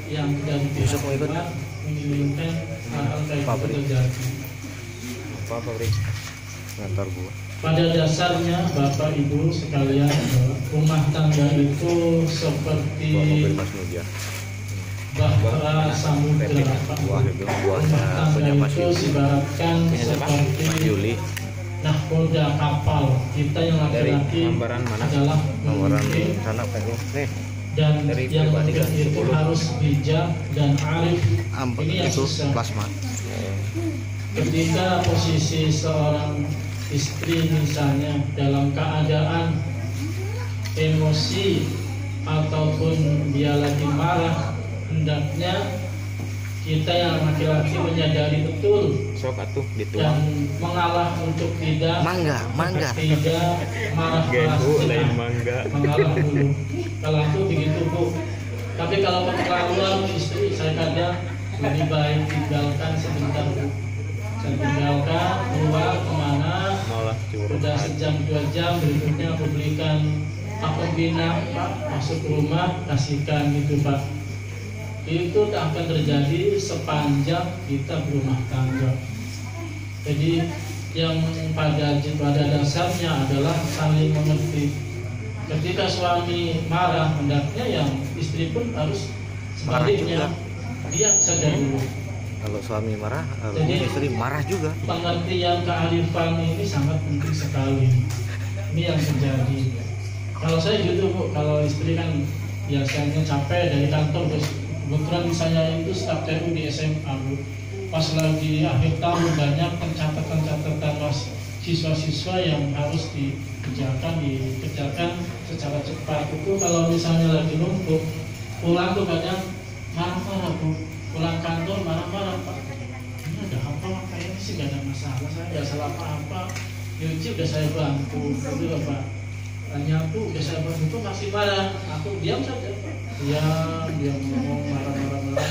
yang tidak dipikirkan menginginkan hal-hal kayak itu terjadi. Apa pabrik ngantar gua. Pada dasarnya Bapak Ibu sekalian, rumah tangga itu seperti bahwa samudra buahnya punya Mas itu Yuli. ibaratkan Punya siapa? seperti Mas Yuli. nahkoda kapal. Kita yang Dari laki-laki gambaran mana? adalah Gambaran pemimpin, sana penting nih. dan Dari yang pribadi memimpin kan, itu 10. harus bijak dan arif. Ini yang Itu susah. plasma. Ketika posisi seorang istri misalnya dalam keadaan emosi ataupun dia lagi marah, hendaknya kita yang laki-laki menyadari betul Sok atuh dan dituang. mengalah untuk tidak Mangga. tidak marah-marah lain mangga. mengalah dulu. Kalau itu begitu Bu. Tapi kalau keterlaluan istri, saya kadang lebih baik tinggalkan sebentar Bu. Saya tinggalkan keluar kemana, Malah curhat. sudah sejam 2 jam, berikutnya aku belikan apa bina Pak, masuk rumah kasihkan gitu Pak. Itu tak akan terjadi sepanjang kita berumah tangga. Jadi yang pada dasarnya adalah saling mengerti. Ketika suami marah, hendaknya yang istri pun harus sebaliknya, diam saja dulu. Kalau suami marah, Jadi, istri marah juga. Pengertian kearifan ini sangat penting sekali. Ini yang terjadi. Kalau saya gitu Bu, kalau istri kan biasanya capek dari kantor, terus kebetulan saya itu staf TU di SMA Bu. Pas lagi akhir tahun banyak pencatatan mas siswa-siswa yang harus dikerjakan secara cepat. Itu kalau misalnya lagi numpuk, pulang tuh kadang marah-marah Bu. Pulang kantor marah-marah Pak. Ini ada apa? Kayaknya sih gak ada masalah, saya nggak salah apa-apa. Nyuci udah saya bantu, gitu loh Pak. Nyapu udah saya bantu, masih marah. Aku diam saja Pak. Diam ngomong marah-marah.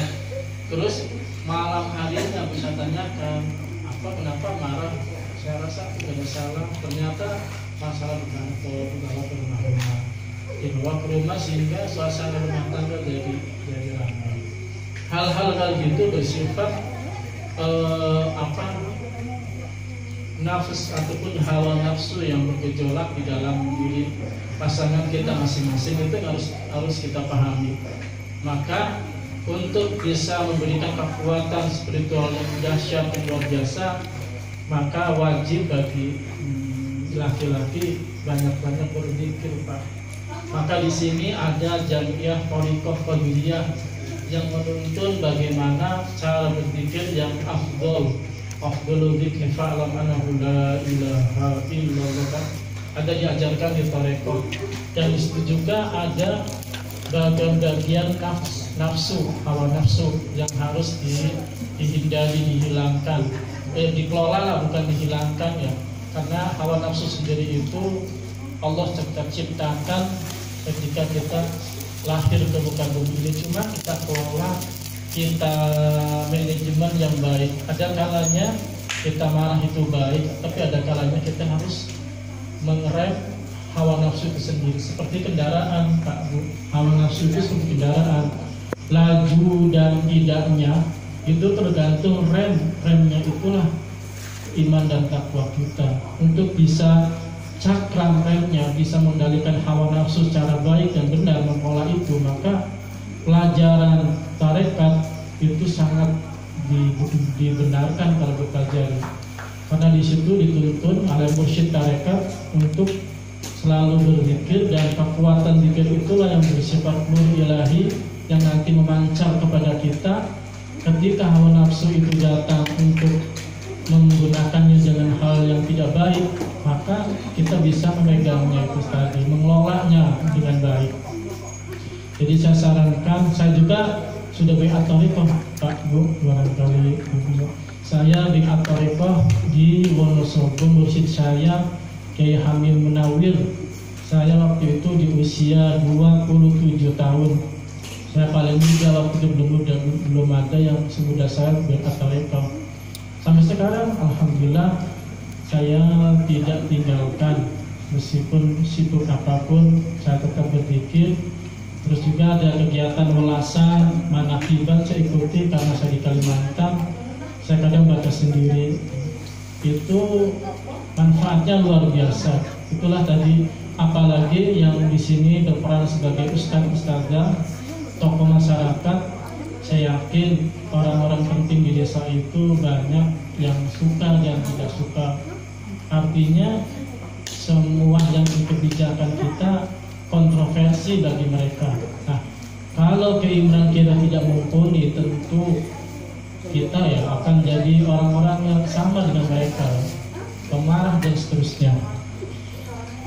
Terus malam harinya bisa tanyakan kenapa marah. Saya rasa tidak ada salah. Ternyata masalah di kantor, dibawa ke rumah-rumah, dibawa ke rumah sehingga suasana rumah tangga jadi ramai. Hal-hal kayak gitu bersifat nafs ataupun hawa nafsu yang bergejolak di dalam diri pasangan kita masing-masing, itu harus kita pahami. Maka untuk bisa memberikan kekuatan spiritual yang dahsyat dan luar biasa, maka wajib bagi laki-laki banyak-banyak berzikir Pak. Maka di sini ada jamiah thariqah qadiriyah yang menuntun bagaimana cara berzikir yang afdol. Afdolul dzikri fa'lam annahu la ilaha illallah. Ada diajarkan di thariqah. Dan di situ juga ada bagian-bagian nafsu, hawa nafsu yang harus dihindari, dihilangkan. Dikelola lah, bukan dihilangkan ya. Karena hawa nafsu sendiri itu Allah ciptakan ketika kita lahir ke muka bumi ini, cuma kita kelola, kita manajemen yang baik. Ada kalanya kita marah itu baik, tapi ada kalanya kita harus mengerem hawa nafsu itu sendiri. Seperti kendaraan Pak Bu, hawa nafsu itu seperti kendaraan, laju dan tidaknya itu tergantung remnya itulah iman dan takwa kita. Untuk bisa cakram remnya, bisa mengendalikan hawa nafsu secara baik dan benar, mengolah itu, maka pelajaran tarekat itu sangat dibenarkan kalau dipelajari, karena di situ dituntun oleh mursyid tarekat untuk selalu berzikir, dan kekuatan zikir itulah yang bersifat nur ilahi yang nanti memancar kepada kita ketika hawa nafsu itu datang untuk menggunakannya dengan hal yang tidak baik, maka kita bisa memegangnya itu tadi, mengelolanya dengan baik. Jadi saya sarankan, saya juga sudah bi'at thariqah Pak Bu, barangkali saya bi'at thariqah di Wonosobo. Mursyid saya Kiai Hamil Munawir, saya waktu itu di usia 27 tahun. Saya paling muda waktu itu, belum ada yang semudah saya bi'at thariqah. Sampai sekarang alhamdulillah saya tidak tinggalkan, meskipun sibuk apapun saya tetap berzikir. Terus juga ada kegiatan ulasan manakiban saya ikuti, karena saya di Kalimantan, saya kadang baca sendiri. Itu manfaatnya luar biasa. Itulah tadi, apalagi yang di sini berperan sebagai ustadzah, tokoh masyarakat, yakin orang-orang penting di desa itu banyak yang suka dan tidak suka. Artinya semua yang kebijakan kita kontroversi bagi mereka. Nah, kalau keimanan kita tidak mumpuni, tentu kita ya akan jadi orang-orang yang sama dengan mereka, pemarah dan seterusnya.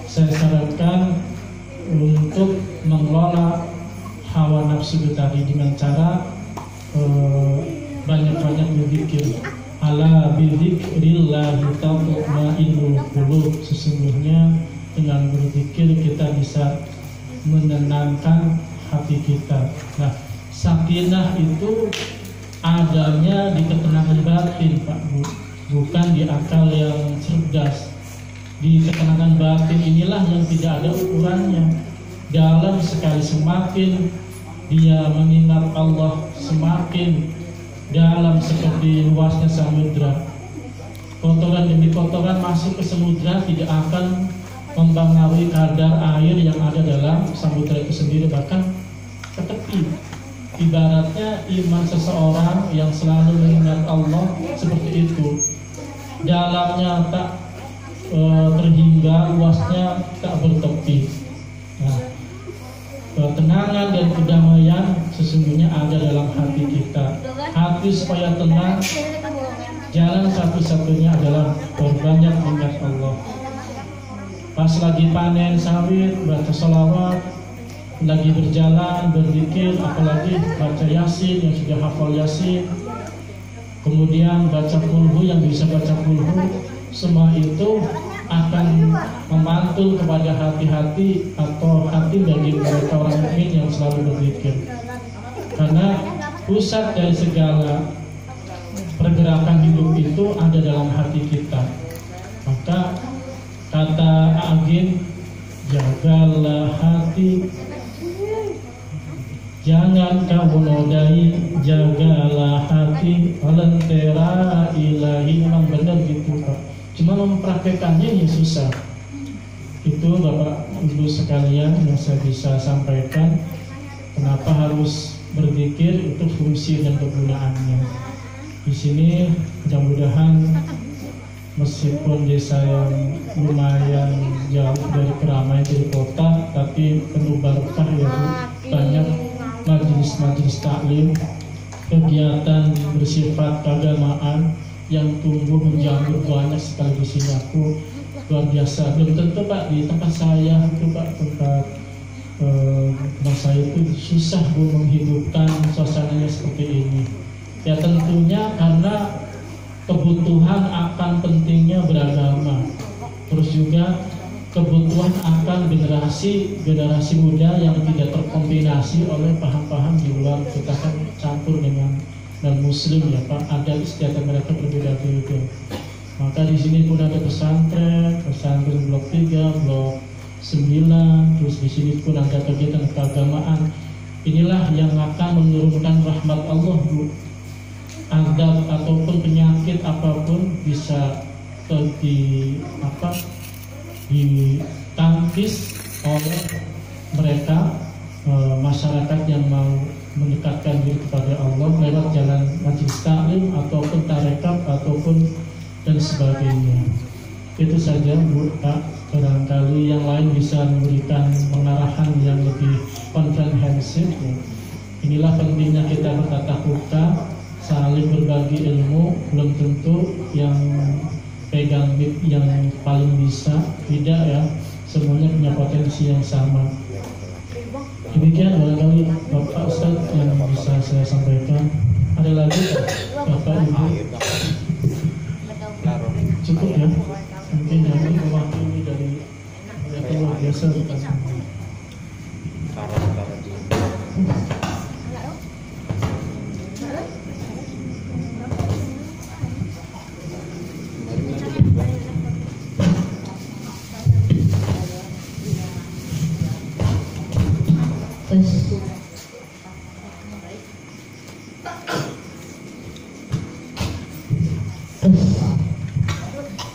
Saya sarankan untuk mengelola hawa nafsu tadi dengan cara banyak-banyak berzikir. Ala bidzikrillahi tatma'innul qulub. Sesungguhnya dengan berzikir kita bisa menenangkan hati kita. Nah, sakinah itu adanya di ketenangan batin, Pak Bu, bukan di akal yang cerdas. Di ketenangan batin inilah yang tidak ada ukurannya. Dalam sekali, semakin dia mengingat Allah, semakin dalam seperti luasnya samudra. Kotoran demi kotoran masuk ke samudra tidak akan mempengaruhi kadar air yang ada dalam samudra itu sendiri, bahkan ke tepi. Ibaratnya iman seseorang yang selalu mengingat Allah seperti itu, dalamnya tak terhingga, luasnya tak bertepi. Nah, ketenangan dan kedamaian sesungguhnya ada dalam hati kita. Hati supaya tenang, jalan satu-satunya adalah berbanyak mengingat Allah. Pas lagi panen sawit, baca sholawat, lagi berjalan, berzikir, apalagi baca yasin yang sudah hafal yasin, kemudian baca kulhu yang bisa baca kulhu, semua itu akan memantul kepada hati-hati atau hati bagi mereka orang mukmin yang selalu berzikir. Karena pusat dari segala pergerakan hidup itu ada dalam hati kita. Maka kata Agin, jagalah hati, jangan kamu nodai, jagalah hati, lentera ilahi. Memang benar gitu, Pak. Cuma mempraktekannya yang susah. Itu Bapak Ibu sekalian yang saya bisa sampaikan. Kenapa harus berzikir, itu fungsi dan kegunaannya. Di sini mudah-mudahan meskipun desa yang lumayan jauh dari keramaian dari kota, tapi penuh barokah ya Bu. Banyak majelis-majelis taklim, kegiatan bersifat keagamaan yang tumbuh menjamur banyak sekali di sini. Aku luar biasa. Belum tentu Pak di tempat saya itu Pak, tempat saya itu susah Bu menghidupkan suasananya seperti ini. Ya tentunya karena kebutuhan akan pentingnya beragama, terus juga kebutuhan akan generasi muda yang tidak terkombinasi oleh paham-paham di luar. Kita kan campur dengan dan Muslim ya Pak, ada istiadat mereka berbeda-beda. Maka di sini pun ada pesantren blok 3, blok 9, terus di sini pun ada kegiatan keagamaan. Inilah yang akan menurunkan rahmat Allah Bu. Adab ataupun penyakit apapun bisa ditangkis oleh mereka, masyarakat yang mau mendekatkan diri kepada Allah lewat jalan majelis taklim ataupun tarekat ataupun dan sebagainya. Itu saja Bu Pak. Barangkali yang lain bisa memberikan pengarahan yang lebih komprehensif. Inilah pentingnya kita bertatap muka, saling berbagi ilmu. Belum tentu yang pegang mic yang paling bisa, tidak ya, semuanya punya potensi yang sama. Demikian barangkali Bapak Ustadz yang bisa saya sampaikan. Ada lagi Bapak Ibu? Cukup ya? Mungkin yang mewakili dari luar biasa bukan semua.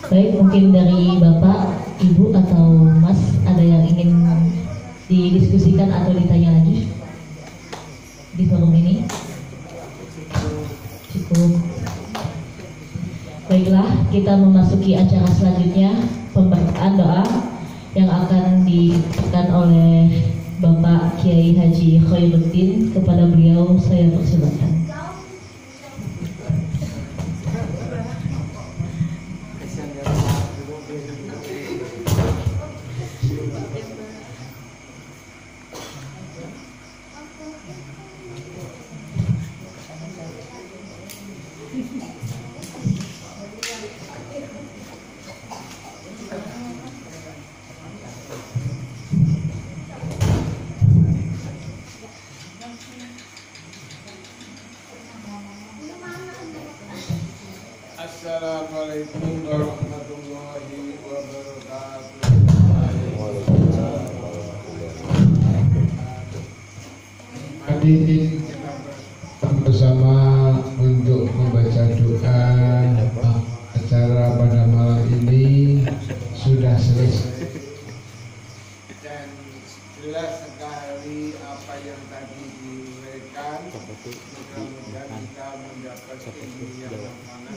Baik, mungkin dari Bapak, Ibu atau Mas ada yang ingin didiskusikan atau ditanya lagi di forum ini? Cukup. Baiklah, kita memasuki acara selanjutnya, pembacaan doa yang akan dibacakan oleh Bapak Kiai Haji Khairuddin. Kepada beliau saya persilakan. Assalamualaikum warahmatullahi wabarakatuh. Hadirin bersama untuk membaca doa. Acara pada malam ini sudah selesai dan jelas sekali apa yang tadi diuraikan. Mudah-mudahan kita mendapat ilmu yang sangat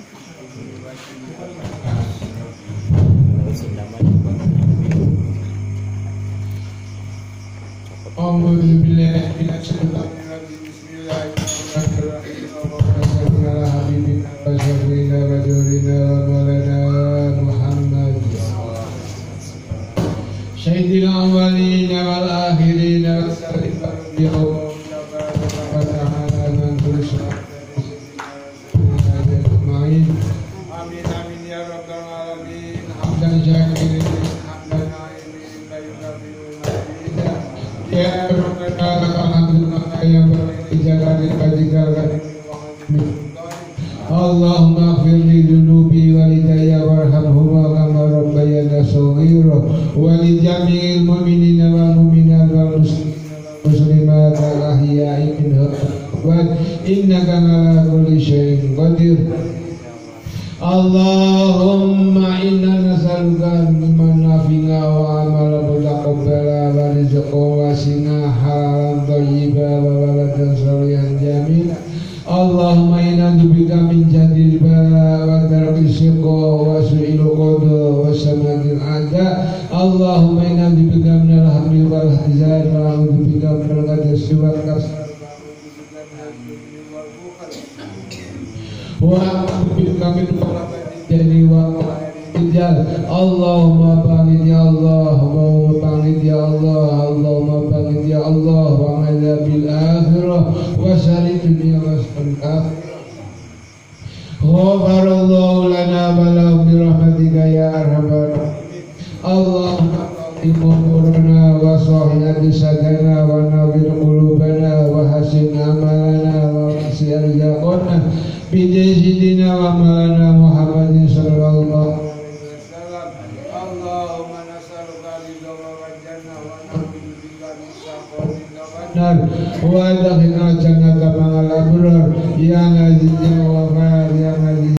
Sayyidil awwalin wal akhirin amin amin ya rabbal alamin. Hamdan syakirin hamdan naimin bayunabil madinah ya rabbana alhamdulillah ya jalali wajhika Allahumma ighfir li dhunubi walidayya warhamhuma kama rabbayana shaghira wa li jami'il mu'minina wal mu'minat wal muslimat wal ahya'i minhum wa innaka ala kulli syai'in qadir. Allahumma inna nas'aluka ilman nafi'a wa amalan mutaqabbala wa rizqan wasi'a halalan thayyiban wa waladan shalihan jamila. Allahumma inna na'udzubika min jahdil bala wa darkis shiqqa wa su'il qada wa samadil ada. Allahumma inna na'udzubika minal hammi wal ahzan wa na'udzubika minal ghadasi wal kasal wa na'udzubika min jadi wa ijal. Allahumma bangit ya Allah, Allahumma bangit ya Allah, Allahumma bangit ya Allah wa ala bil akhirah wa syari dunya wa syari akhirah. Ghafarallahu lana wa lahum bi rahmatika ya arhamar rahimin. Allahumma imurna wa sahih sadana wa nawwir qulubana wa hasin amalana wa wasi' arzaqana bi sayyidina wa maulana Muhammadin sallallahu alaihi wasallam. Allahumma nas'aluka ridha wa jannah wa na'udzu bika min sakhatika wan nar wa adkhilna jannata ma'al abrar ya aziz ya ghafar ya aziz